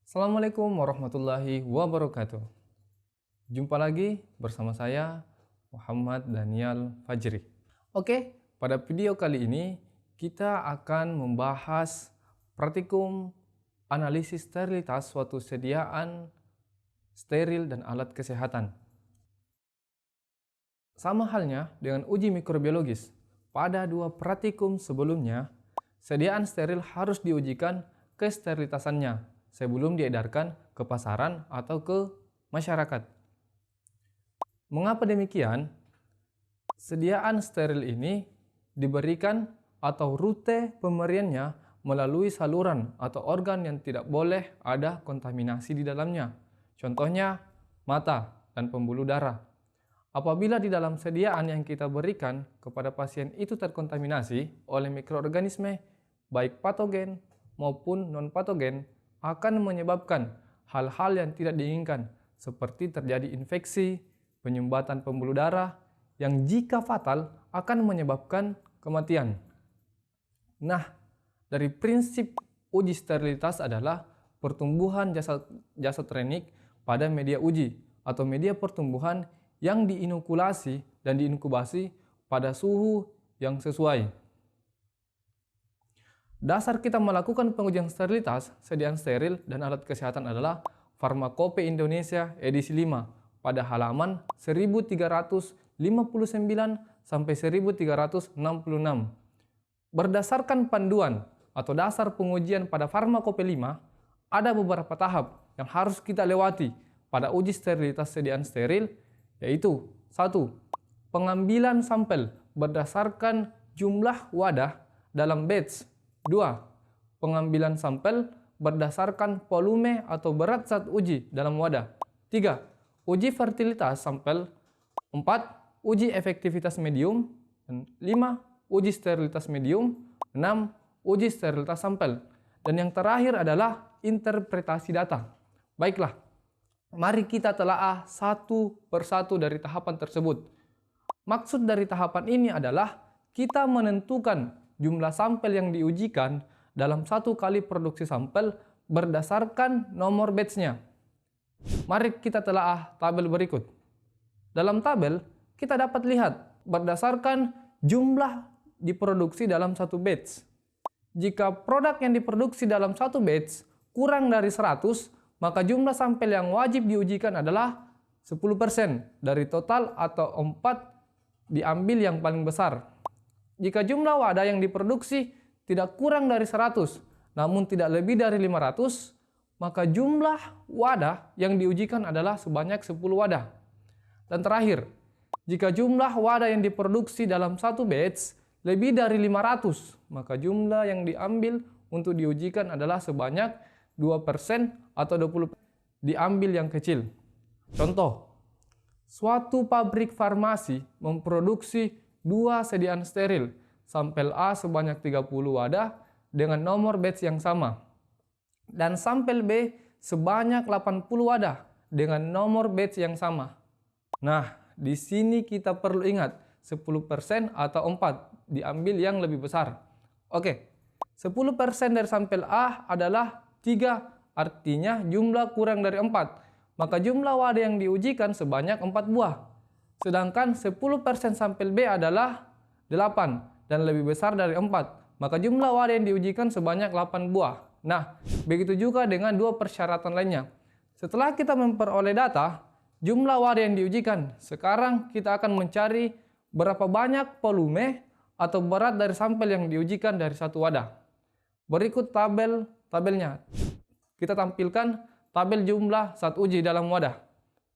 Assalamualaikum warahmatullahi wabarakatuh. Jumpa lagi bersama saya Muhammad Daniel Fajri. Oke, pada video kali ini kita akan membahas praktikum analisis sterilitas suatu sediaan steril dan alat kesehatan. Sama halnya dengan uji mikrobiologis, pada dua praktikum sebelumnya, sediaan steril harus diujikan kesterilitasannya sebelum diedarkan ke pasaran atau ke masyarakat. Mengapa demikian? Sediaan steril ini diberikan atau rute pemberiannya melalui saluran atau organ yang tidak boleh ada kontaminasi di dalamnya. Contohnya, mata dan pembuluh darah. Apabila di dalam sediaan yang kita berikan kepada pasien itu terkontaminasi oleh mikroorganisme, baik patogen maupun non-patogen, akan menyebabkan hal-hal yang tidak diinginkan, seperti terjadi infeksi, penyumbatan pembuluh darah, yang jika fatal akan menyebabkan kematian. Nah, dari prinsip uji sterilitas adalah pertumbuhan jasad renik pada media uji atau media pertumbuhan yang diinokulasi dan diinkubasi pada suhu yang sesuai. Dasar kita melakukan pengujian sterilitas, sediaan steril, dan alat kesehatan adalah Farmakope Indonesia edisi 5 pada halaman 1359 sampai 1366. Berdasarkan panduan atau dasar pengujian pada Farmakope 5, ada beberapa tahap yang harus kita lewati pada uji sterilitas sediaan steril, yaitu 1. Pengambilan sampel berdasarkan jumlah wadah dalam batch. 2. Pengambilan sampel berdasarkan volume atau berat zat uji dalam wadah. 3. Uji fertilitas sampel. 4. Uji efektivitas medium. 5. Uji sterilitas medium. 6. Uji sterilitas sampel. Dan yang terakhir adalah interpretasi data. Baiklah, mari kita telaah satu persatu dari tahapan tersebut. Maksud dari tahapan ini adalah kita menentukan jumlah sampel yang diujikan dalam satu kali produksi sampel berdasarkan nomor batch-nya. Mari kita telaah tabel berikut. Dalam tabel, kita dapat lihat berdasarkan jumlah diproduksi dalam satu batch. Jika produk yang diproduksi dalam satu batch kurang dari 100, maka jumlah sampel yang wajib diujikan adalah 10% dari total atau 4 diambil yang paling besar. Jika jumlah wadah yang diproduksi tidak kurang dari 100, namun tidak lebih dari 500, maka jumlah wadah yang diujikan adalah sebanyak 10 wadah. Dan terakhir, jika jumlah wadah yang diproduksi dalam satu batch lebih dari 500, maka jumlah yang diambil untuk diujikan adalah sebanyak 2% atau 20% diambil yang kecil. Contoh, suatu pabrik farmasi memproduksi 2 sediaan steril, sampel A sebanyak 30 wadah dengan nomor batch yang sama, dan sampel B sebanyak 80 wadah dengan nomor batch yang sama. Nah, di sini kita perlu ingat 10% atau 4 diambil yang lebih besar. Oke, 10% dari sampel A adalah 3, artinya jumlah kurang dari 4, maka jumlah wadah yang diujikan sebanyak 4 buah. Sedangkan 10% sampel B adalah 8 dan lebih besar dari 4, maka jumlah wadah yang diujikan sebanyak 8 buah. Nah, begitu juga dengan dua persyaratan lainnya. Setelah kita memperoleh data, jumlah wadah yang diujikan, sekarang kita akan mencari berapa banyak volume atau berat dari sampel yang diujikan dari satu wadah. Berikut tabelnya. Kita tampilkan tabel jumlah zat uji dalam wadah.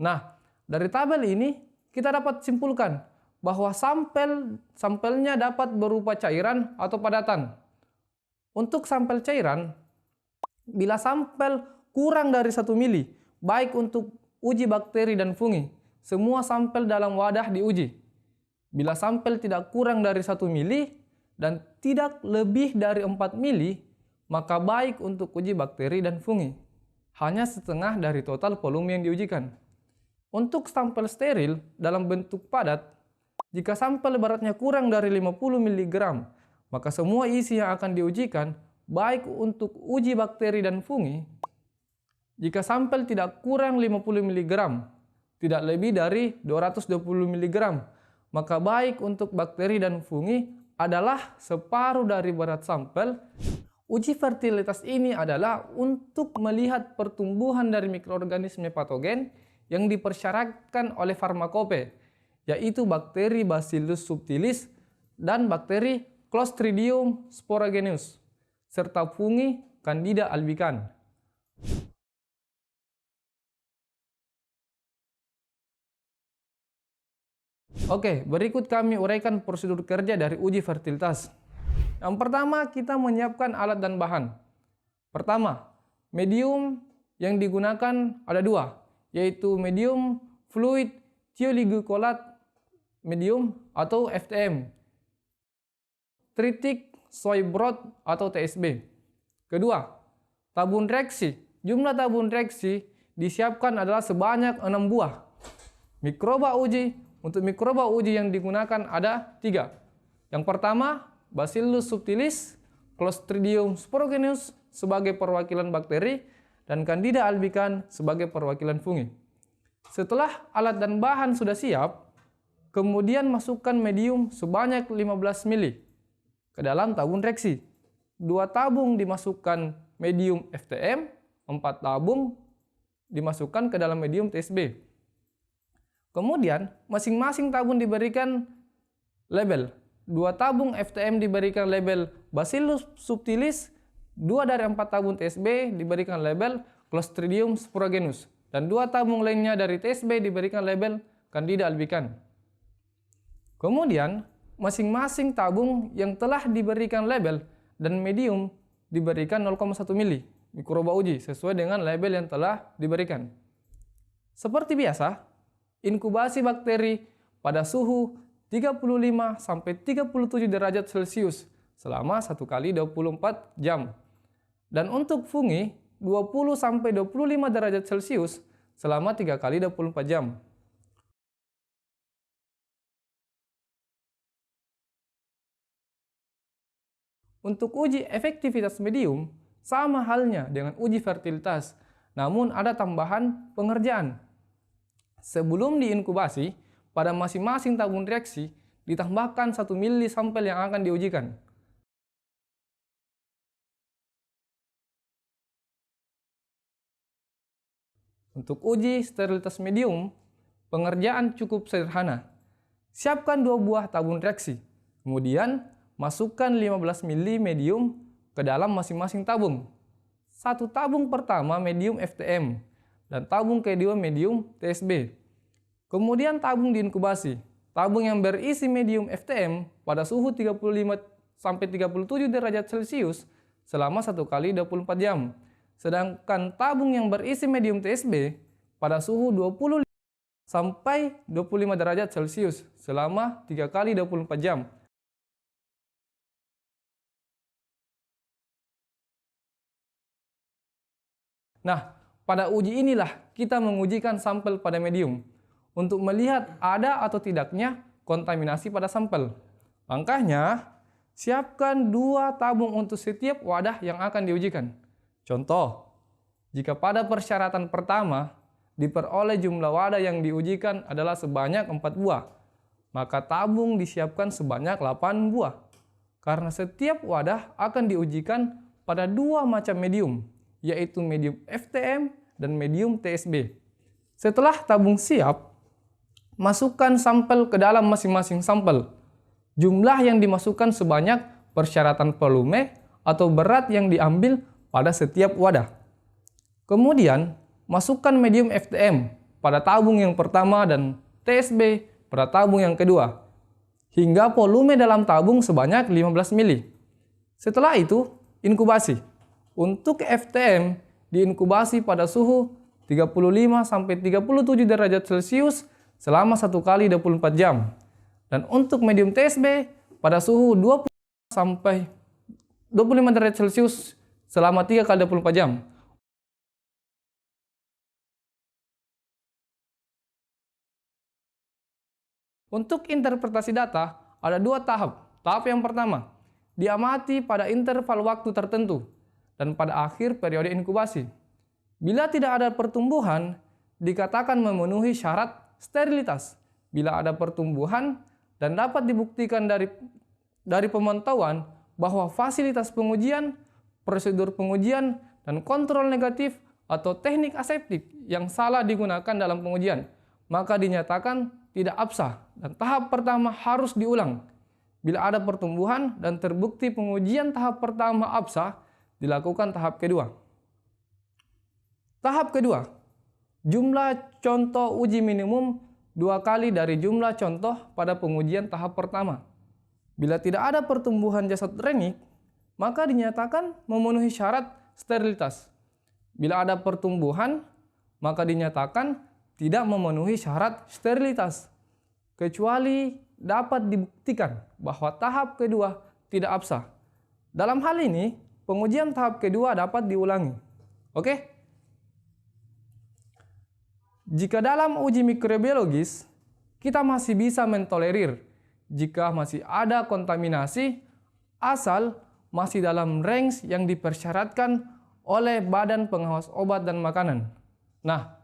Nah, dari tabel ini kita dapat simpulkan bahwa sampelnya dapat berupa cairan atau padatan. Untuk sampel cairan, bila sampel kurang dari 1 mili, baik untuk uji bakteri dan fungi, semua sampel dalam wadah diuji. Bila sampel tidak kurang dari 1 mili dan tidak lebih dari 4 mili, maka baik untuk uji bakteri dan fungi. Hanya setengah dari total volume yang diujikan. Untuk sampel steril dalam bentuk padat, jika sampel beratnya kurang dari 50 mg, maka semua isi yang akan diujikan, baik untuk uji bakteri dan fungi, Jika sampel tidak kurang 50 mg, tidak lebih dari 220 mg, maka baik untuk bakteri dan fungi adalah separuh dari berat sampel. Uji fertilitas ini adalah untuk melihat pertumbuhan dari mikroorganisme patogen yang dipersyaratkan oleh farmakope, yaitu bakteri Bacillus subtilis dan bakteri Clostridium sporogenus, serta fungi Candida albicans. Oke, berikut kami uraikan prosedur kerja dari uji fertilitas. Yang pertama, kita menyiapkan alat dan bahan. Pertama, medium yang digunakan ada dua, yaitu medium fluid thioligucolat medium atau FTM, tritic soy broth atau TSB. Kedua, tabung reaksi. Jumlah tabung reaksi disiapkan adalah sebanyak 6 buah. Mikroba uji, untuk mikroba uji yang digunakan ada 3. Yang pertama, Bacillus subtilis, Clostridium sporogenus sebagai perwakilan bakteri, dan Candida albicans sebagai perwakilan fungi. Setelah alat dan bahan sudah siap, kemudian masukkan medium sebanyak 15 ml ke dalam tabung reaksi. 2 tabung dimasukkan medium FTM, 4 tabung dimasukkan ke dalam medium TSB. Kemudian, masing-masing tabung diberikan label. 2 tabung FTM diberikan label Bacillus subtilis, 2 dari 4 tabung TSB diberikan label Clostridium sporogenus, dan 2 tabung lainnya dari TSB diberikan label Candida albicans. Kemudian, masing-masing tabung yang telah diberikan label dan medium diberikan 0,1 ml mikroba uji sesuai dengan label yang telah diberikan. Seperti biasa, inkubasi bakteri pada suhu 35–37 derajat Celcius selama 1 kali 24 jam. Dan untuk fungi 20–25 derajat Celcius selama 3 kali 24 jam. Untuk uji efektivitas medium sama halnya dengan uji fertilitas, namun ada tambahan pengerjaan. Sebelum diinkubasi, pada masing-masing tabung reaksi ditambahkan 1 ml sampel yang akan diujikan. Untuk uji sterilitas medium, pengerjaan cukup sederhana. Siapkan 2 buah tabung reaksi, kemudian masukkan 15 ml medium ke dalam masing-masing tabung. 1 tabung pertama medium FTM dan tabung kedua medium TSB. Kemudian tabung diinkubasi. Tabung yang berisi medium FTM pada suhu 35–37 derajat Celcius selama 1 kali 24 jam. Sedangkan tabung yang berisi medium TSB pada suhu 20–25 derajat Celcius selama 3 kali 24 jam. Nah, pada uji inilah kita mengujikan sampel pada medium untuk melihat ada atau tidaknya kontaminasi pada sampel. Langkahnya, siapkan 2 tabung untuk setiap wadah yang akan diujikan. Contoh, jika pada persyaratan pertama diperoleh jumlah wadah yang diujikan adalah sebanyak 4 buah, maka tabung disiapkan sebanyak 8 buah. Karena setiap wadah akan diujikan pada 2 macam medium, yaitu medium FTM dan medium TSB. Setelah tabung siap, masukkan sampel ke dalam masing-masing sampel. Jumlah yang dimasukkan sebanyak persyaratan volume atau berat yang diambil pada setiap wadah. Kemudian, masukkan medium FTM pada tabung yang pertama dan TSB pada tabung yang kedua, hingga volume dalam tabung sebanyak 15 ml. Setelah itu, inkubasi. Untuk FTM, diinkubasi pada suhu 35–37 derajat Celcius selama 1 kali 24 jam. Dan untuk medium TSB pada suhu 20–25 derajat Celcius selama 3 kali 24 jam. Untuk interpretasi data, ada 2 tahap. Tahap yang pertama, diamati pada interval waktu tertentu dan pada akhir periode inkubasi. Bila tidak ada pertumbuhan, dikatakan memenuhi syarat sterilitas. Bila ada pertumbuhan dan dapat dibuktikan dari pemantauan bahwa fasilitas pengujian, prosedur pengujian, dan kontrol negatif atau teknik aseptik yang salah digunakan dalam pengujian, maka dinyatakan tidak absah dan tahap pertama harus diulang. Bila ada pertumbuhan dan terbukti pengujian tahap pertama absah, dilakukan tahap kedua. Tahap kedua, jumlah contoh uji minimum 2 kali dari jumlah contoh pada pengujian tahap pertama. Bila tidak ada pertumbuhan jasad renik, maka dinyatakan memenuhi syarat sterilitas. Bila ada pertumbuhan, maka dinyatakan tidak memenuhi syarat sterilitas, kecuali dapat dibuktikan bahwa tahap kedua tidak absah. Dalam hal ini, pengujian tahap kedua dapat diulangi. Oke? Jika dalam uji mikrobiologis, kita masih bisa mentolerir jika masih ada kontaminasi, asal masih dalam range yang dipersyaratkan oleh Badan Pengawas Obat dan Makanan. Nah,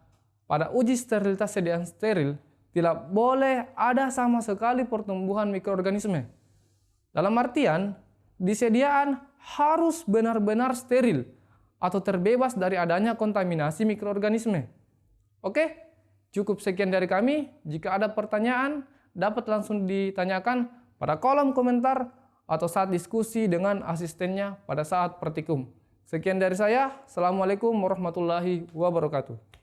pada uji sterilitas sediaan steril, tidak boleh ada sama sekali pertumbuhan mikroorganisme. Dalam artian, disediaan harus benar-benar steril atau terbebas dari adanya kontaminasi mikroorganisme. Oke, cukup sekian dari kami. Jika ada pertanyaan, dapat langsung ditanyakan pada kolom komentar atau saat diskusi dengan asistennya pada saat praktikum. Sekian dari saya. Assalamualaikum warahmatullahi wabarakatuh.